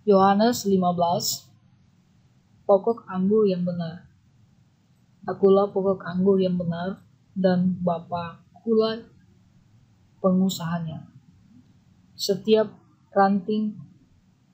Yohanes 15, pokok anggur yang benar. Akulah pokok anggur yang benar, dan Bapakulah pengusahanya. Setiap ranting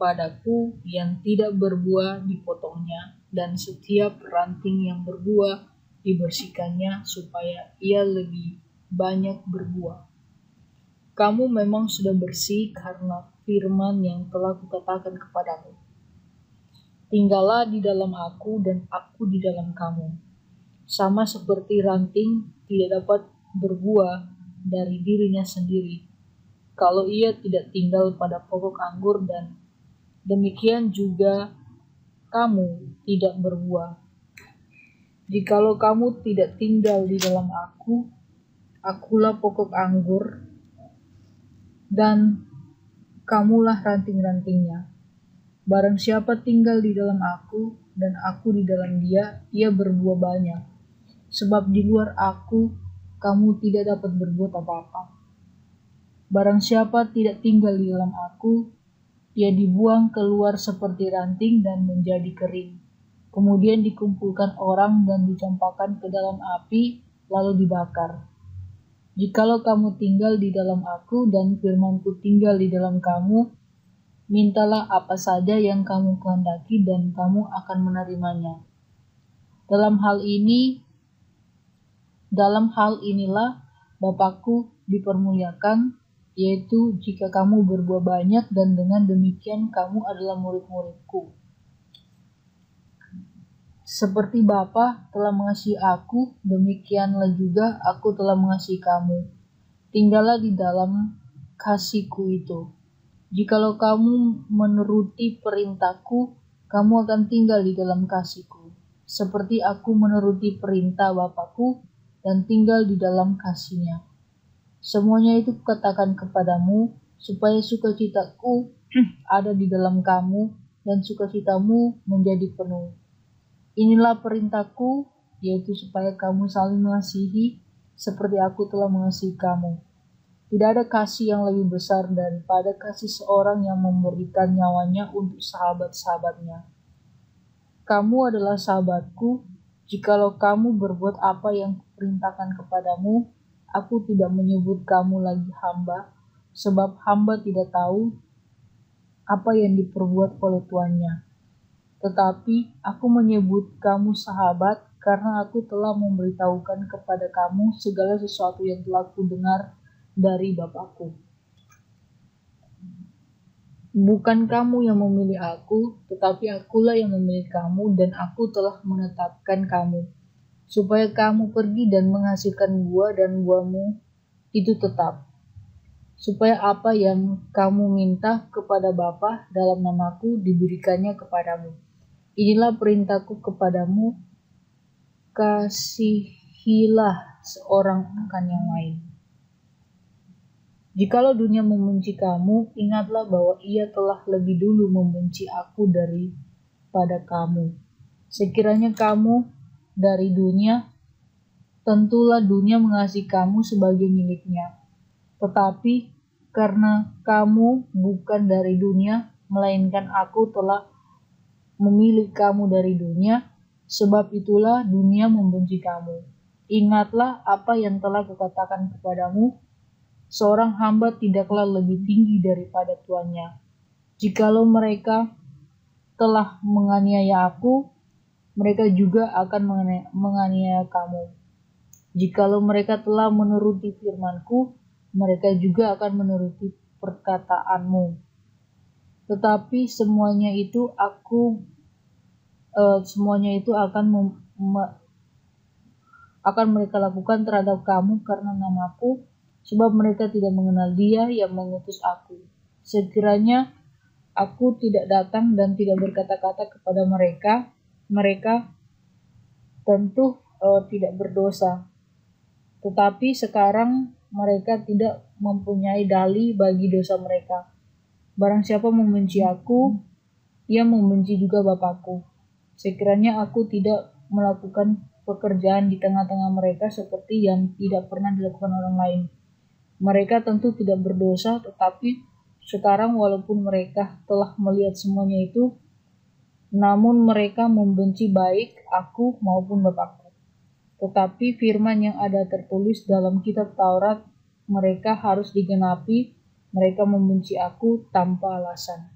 padaku yang tidak berbuah dipotongnya, dan setiap ranting yang berbuah dibersihkannya supaya ia lebih banyak berbuah. Kamu memang sudah bersih karena firman yang telah kukatakan kepadamu. Tinggallah di dalam aku dan aku di dalam kamu. Sama seperti ranting tidak dapat berbuah dari dirinya sendiri kalau ia tidak tinggal pada pokok anggur, dan demikian juga kamu tidak berbuah jikalau kamu tidak tinggal di dalam aku. Akulah pokok anggur dan kamulah ranting-rantingnya. Barang siapa tinggal di dalam aku dan aku di dalam dia, ia berbuah banyak. Sebab di luar aku, kamu tidak dapat berbuat apa-apa. Barang siapa tidak tinggal di dalam aku, ia dibuang keluar seperti ranting dan menjadi kering. Kemudian dikumpulkan orang dan dicampakkan ke dalam api, lalu dibakar. Jikalau kamu tinggal di dalam aku dan firman-Ku tinggal di dalam kamu, mintalah apa saja yang kamu kehendaki dan kamu akan menerimanya. Dalam hal inilah Bapakku dipermuliakan, yaitu jika kamu berbuah banyak, dan dengan demikian kamu adalah murid-murid-Ku. Seperti Bapa telah mengasihi aku, demikianlah juga aku telah mengasihi kamu. Tinggallah di dalam kasih-Ku itu. Jikalau kamu menuruti perintah-Ku, kamu akan tinggal di dalam kasih-Ku, seperti aku menuruti perintah Bapa-Ku dan tinggal di dalam kasih-Nya. Semuanya itu kukatakan kepadamu, supaya sukacita-Ku ada di dalam kamu, dan sukacitamu menjadi penuh. Inilah perintah-Ku, yaitu supaya kamu saling mengasihi, seperti aku telah mengasihi kamu. Tidak ada kasih yang lebih besar daripada kasih seorang yang memberikan nyawanya untuk sahabat-sahabatnya. Kamu adalah sahabatku, jikalau kamu berbuat apa yang kuperintahkan kepadamu. Aku tidak menyebut kamu lagi hamba, sebab hamba tidak tahu apa yang diperbuat oleh tuannya. Tetapi aku menyebut kamu sahabat, karena aku telah memberitahukan kepada kamu segala sesuatu yang telah kudengar dari Bapakku. Bukan kamu yang memilih aku, tetapi akulah yang memilih kamu, dan aku telah menetapkan kamu, supaya kamu pergi dan menghasilkan buah, dan buahmu itu tetap, supaya apa yang kamu minta kepada Bapa dalam namaku diberikannya kepadamu. Inilah perintahku kepadamu, kasihilah seorang akan yang lain. Jikalau dunia membenci kamu, ingatlah bahwa ia telah lebih dulu membenci aku daripada kamu. Sekiranya kamu dari dunia, tentulah dunia mengasihi kamu sebagai miliknya. Tetapi karena kamu bukan dari dunia, melainkan aku telah memilih kamu dari dunia, sebab itulah dunia membenci kamu. Ingatlah apa yang telah kukatakan kepadamu, seorang hamba tidaklah lebih tinggi daripada tuannya. Jikalau mereka telah menganiaya aku, mereka juga akan menganiaya kamu. Jikalau mereka telah menuruti firman-Ku, mereka juga akan menuruti perkataanmu. Tetapi semuanya itu akan mereka lakukan terhadap kamu karena namaku, sebab mereka tidak mengenal Dia yang mengutus aku. Sekiranya aku tidak datang dan tidak berkata-kata kepada mereka, mereka tentu tidak berdosa. Tetapi sekarang mereka tidak mempunyai dalih bagi dosa mereka. Barang siapa membenci aku, ia membenci juga Bapakku. Sekiranya aku tidak melakukan pekerjaan di tengah-tengah mereka seperti yang tidak pernah dilakukan orang lain, mereka tentu tidak berdosa, tetapi Sekarang walaupun mereka telah melihat semuanya itu, namun mereka membenci baik aku maupun Bapakku. Tetapi firman yang ada tertulis dalam kitab Taurat mereka harus digenapi, mereka membenci aku tanpa alasan.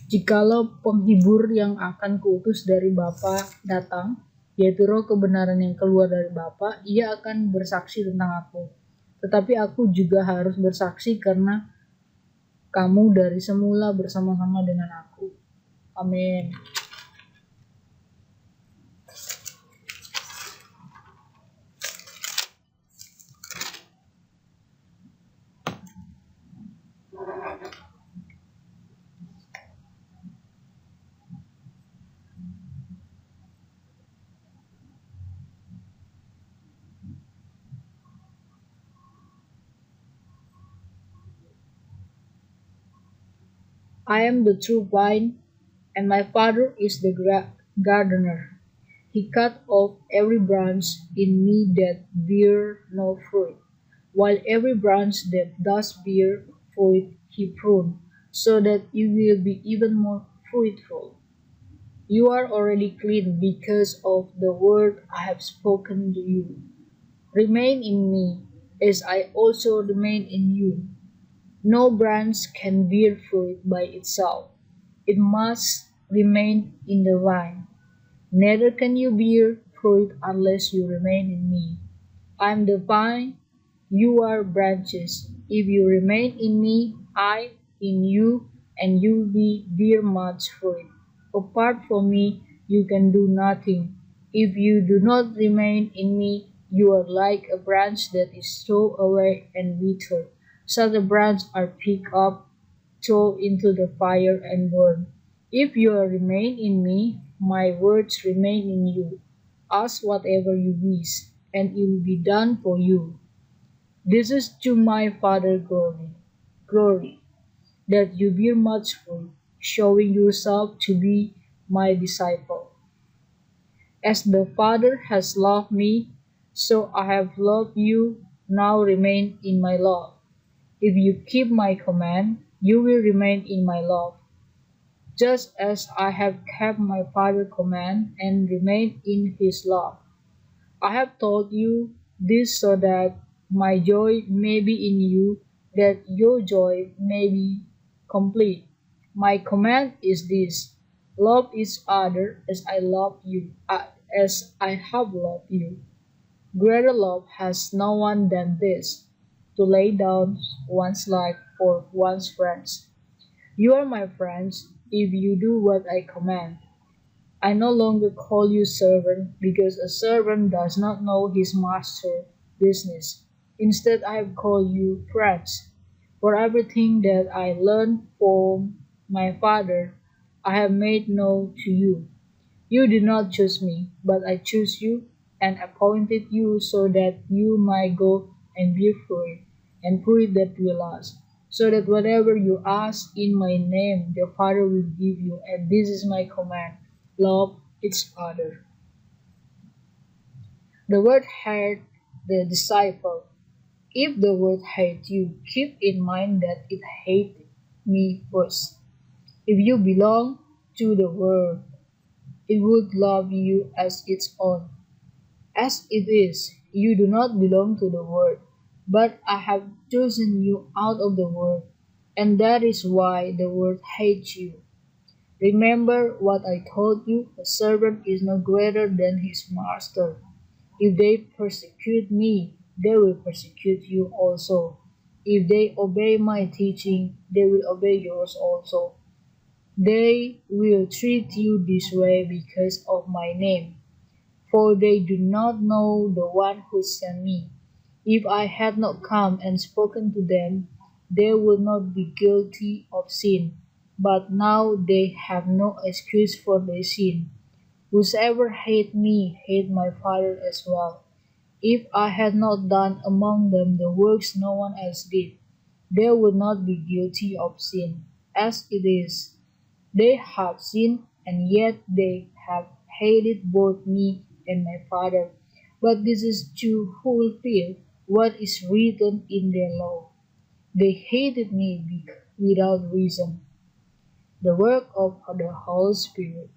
Jikalau penghibur yang akan kuutus dari Bapa datang, yaitu roh kebenaran yang keluar dari Bapa, ia akan bersaksi tentang aku. Tetapi aku juga harus bersaksi karena kamu dari semula bersama-sama dengan aku. Amin. I am the true vine, and my Father is the gardener. He cut off every branch in me that bear no fruit, while every branch that does bear fruit he prunes, so that it will be even more fruitful. You are already clean because of the word I have spoken to you. Remain in me, as I also remain in you. No branch can bear fruit by itself. It must remain in the vine. Neither can you bear fruit unless you remain in me. I am the vine, you are branches. If you remain in me, I in you, and you will bear much fruit. Apart from me, you can do nothing. If you do not remain in me, you are like a branch that is thrown away and withered. Such a branch are picked up, thrown into the fire, and burned. If you remain in me, my words remain in you. Ask whatever you wish, and it will be done for you. This is to my Father glory, that you bear much fruit, showing yourself to be my disciple. As the Father has loved me, so I have loved you. Now remain in my love. If you keep my command, you will remain in my love, just as I have kept my Father's command and remain in his love. I have told you this so that my joy may be in you, that your joy may be complete. My command is this: love each other as I love you, as I have loved you. Greater love has no one than this, to lay down one's life for one's friends. You are my friends if you do what I command. I no longer call you servant, because a servant does not know his master's business. Instead, I have called you friends. For everything that I learned from my Father, I have made known to you. You did not choose me, but I chose you and appointed you so that you might go and bear fruit, and fruit that will last, so that whatever you ask in my name, the Father will give you. And this is my command: love each other. The word hate the disciple. If the word hate you, keep in mind that it hated me first. If you belong to the world, it would love you as its own. As it is, you do not belong to the world, but I have chosen you out of the world, and that is why the world hates you. Remember what I told you: a servant is no greater than his master. If they persecute me, they will persecute you also. If they obey my teaching, they will obey yours also. They will treat you this way because of my name, for they do not know the one who sent me. If I had not come and spoken to them, they would not be guilty of sin. But now they have no excuse for their sin. Whosoever hates me hates my Father as well. If I had not done among them the works no one else did, they would not be guilty of sin. As it is, they have sinned, and yet they have hated both me and my Father. But this is to fulfill what is written in their law. They hated me without reason. The work of the Holy Spirit.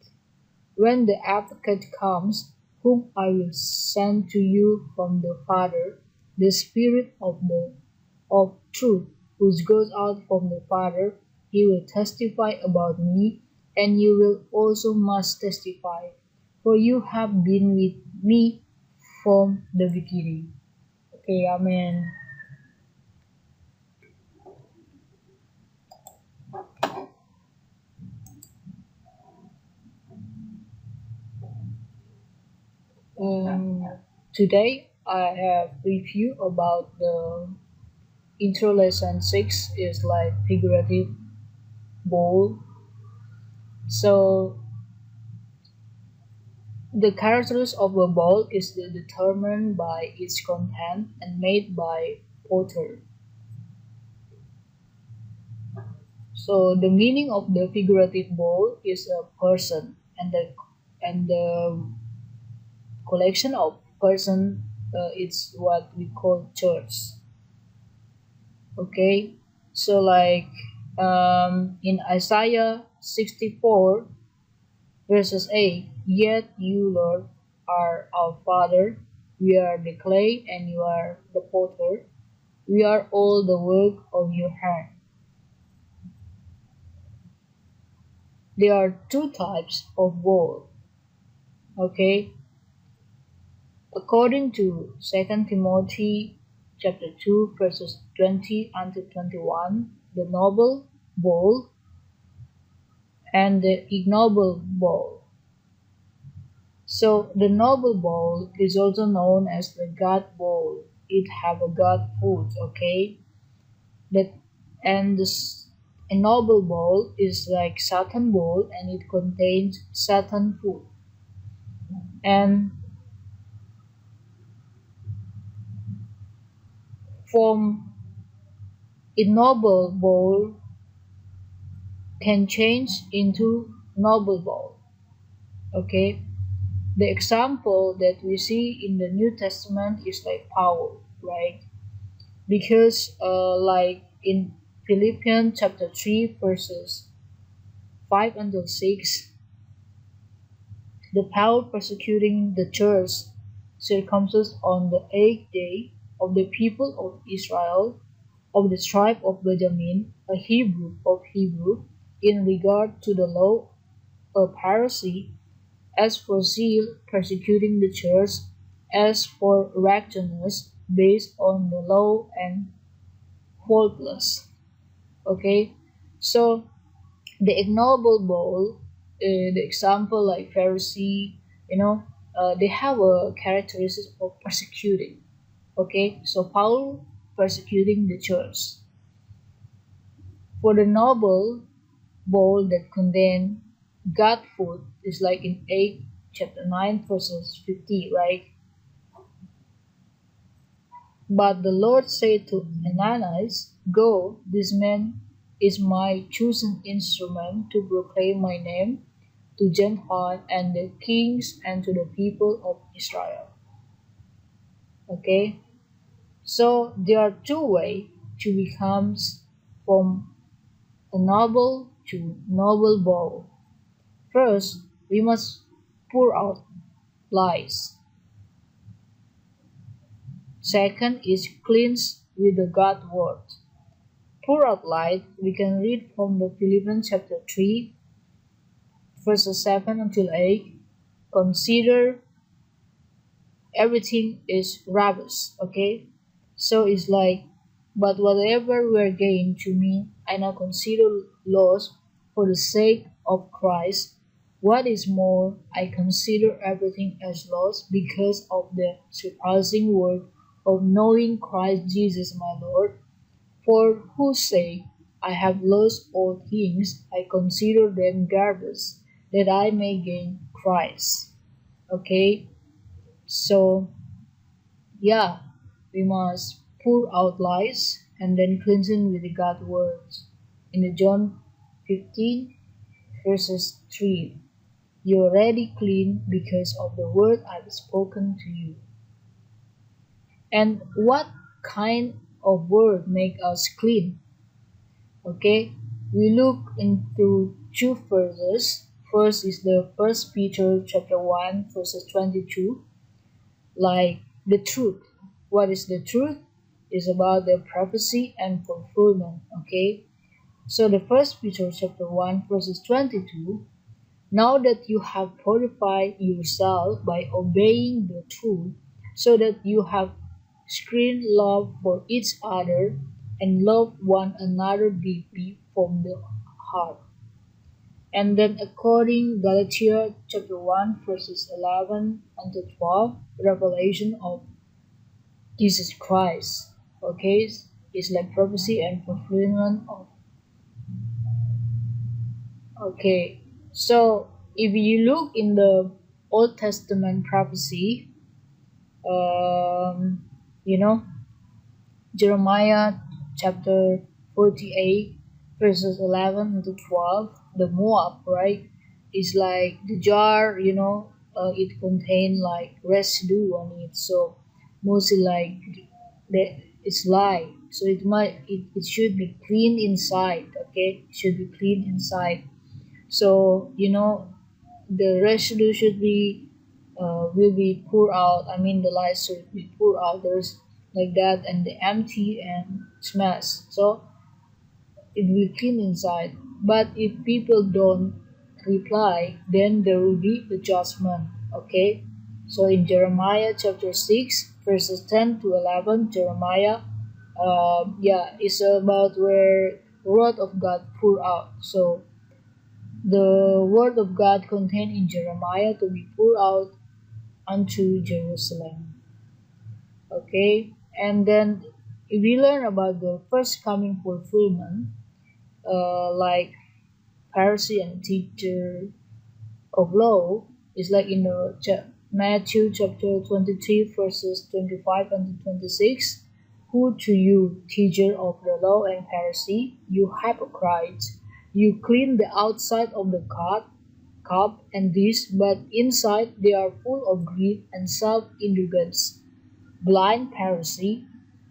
When the Advocate comes, whom I will send to you from the Father, the Spirit of truth, which goes out from the Father, he will testify about me, and you will also must testify, for you have been with me from the beginning. Okay, Amen. Um, Today I have review about the intro lesson 6 is like figurative bowl. So the characters of a bowl is determined by its content and made by potter. So the meaning of the figurative bowl is a person, and the collection of person is what we call church. Okay, so like in Isaiah 64 verses 8, yet you, Lord, are our Father, we are the clay and you are the potter, we are all the work of your hand. There are two types of bowl. Okay, according to 2 Timothy chapter 2 verses 20 unto 21, the noble bowl and the ignoble bowl. So the noble bowl is also known as the God bowl. It have a God food, okay? That and this ignoble bowl is like Satan bowl and it contains Satan food. And from ignoble bowl can change into noble bowl. Okay? The example that we see in the New Testament is like Paul, right? Because like in Philippians chapter 3 verses 5 until 6, the Paul persecuting the church circumcised on the 8th day of the people of Israel of the tribe of Benjamin, a Hebrew of Hebrew, in regard to the law, a Pharisee, as for zeal persecuting the church, as for righteousness based on the law and faultless. Okay, so the ignoble bowl, the example like Pharisee, they have a characteristic of persecuting. Okay, so Paul persecuting the church. For the noble bowl that contain God food is like in 8 chapter 9 verses 50, right? But the Lord said to Ananias, go, this man is my chosen instrument to proclaim my name to Gentiles and the kings and to the people of Israel. Okay, so there are two ways to become from a noble to noble bowl. First, we must pour out lies. Second is cleanse with the God word. Pour out light, we can read from the Philippians chapter 3, verses 7 until 8. Consider everything is rubbish, okay? So it's like, but whatever were gained to me, I now consider loss for the sake of Christ. What is more, I consider everything as loss because of the surpassing worth of knowing Christ Jesus my Lord, for whose sake I have lost all things, I consider them garbage, that I may gain Christ. Okay, so yeah, we must pour out lies and then cleansing with the God words. In the John 15 verses 3, you're already clean because of the word I've spoken to you. And what kind of word make us clean? Okay, we look into two verses. First is the First Peter chapter 1 verses 22, like the truth. What is the truth? Is about the prophecy and fulfillment. Okay, so the First Peter chapter 1 verses 22. Now that you have purified yourself by obeying the truth, so that you have screened love for each other and love one another deeply from the heart. And then according Galatia chapter 1 verses 11 unto 12, revelation of Jesus Christ. Okay, it's like prophecy and fulfillment of. Okay, so if you look in the Old Testament prophecy, um, you know, Jeremiah chapter 48, verses 11 to 12, the Moab, right, is like the jar, it contained like residue on it. So mostly like it's lye. So it should be clean inside, okay? It should be clean inside. So, the residue should be will be poured out. I mean, the lights should be poured out. There's like that, and the empty and smash. So it will clean inside. But if people don't reply, then there will be a judgment. Okay. So in Jeremiah chapter 6, verses 10 to 11, Jeremiah, it's about where the word of God pour out. So the word of God contained in Jeremiah to be poured out unto Jerusalem. Okay, and then if we learn about the first coming fulfillment, like Pharisee and teacher of law, is like in the Matthew chapter 23, verses 25 and 26. Who to you, teacher of the law and Pharisee, you hypocrites, you clean the outside of the cup and dish, but inside they are full of greed and self-indulgence. Blind Pharisee,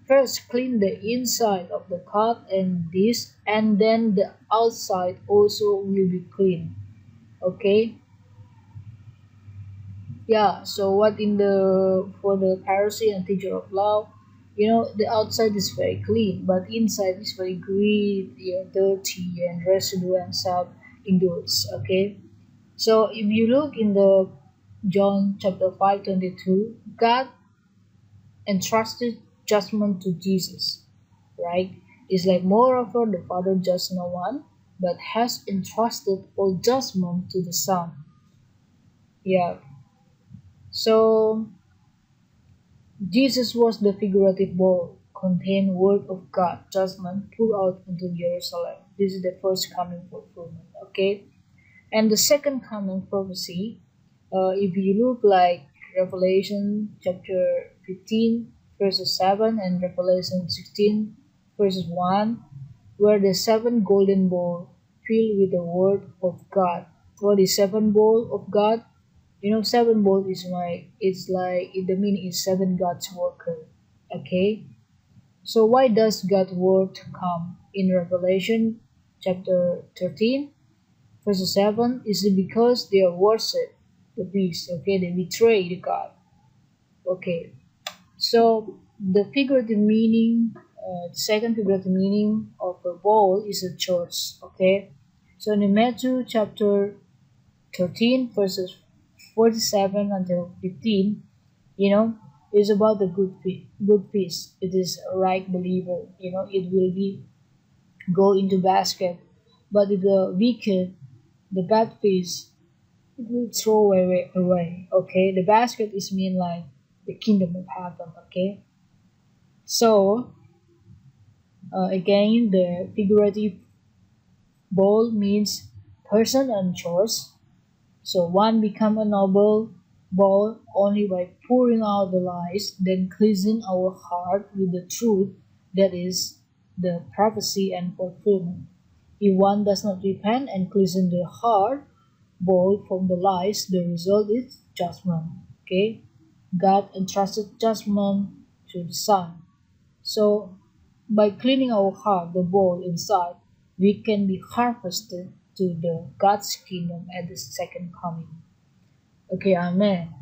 first clean the inside of the cup and dish, and then the outside also will be clean. Okay? Yeah, so what in the for the Pharisee and teacher of law, the outside is very clean, but inside is very greedy, yeah, dirty and residue and self-indulgence. Okay? So if you look in the John chapter 5:22, God entrusted judgment to Jesus, right? It's like moreover the Father judged no one, but has entrusted all judgment to the Son. Yeah. So Jesus was the figurative bowl, contained word of God, judgment poured out into Jerusalem. This is the first coming fulfillment. Okay. And the second coming prophecy, if you look like Revelation chapter 15, verses 7, and Revelation 16, verses 1, where the seven golden bowl filled with the word of God. What is seven bowl of God? Seven bowl is it's like, the meaning is seven God's worker. Okay? So why does God's word come in Revelation chapter 13? Verse 7 is because they worship the beast, okay? They betray the God. Okay, so the figurative meaning, second figurative meaning of a bowl is a church, okay? So in Matthew chapter 13, verses 47 until 15, is about the good feast. It is a right believer, it will be go into basket. But if the wicked, the bad fish, it will throw away. Okay, the basket is mean like the kingdom of heaven. Okay, so again, the figurative bowl means person and choice. So one become a noble bowl only by pouring out the lies, then cleansing our heart with the truth, that is the prophecy and fulfillment. If one does not repent and cleansen the heart bowl from the lies, the result is judgment. Okay? God entrusted judgment to the Son. So by cleaning our heart, the bowl inside, we can be harvested to the God's kingdom at the second coming. Okay, amen.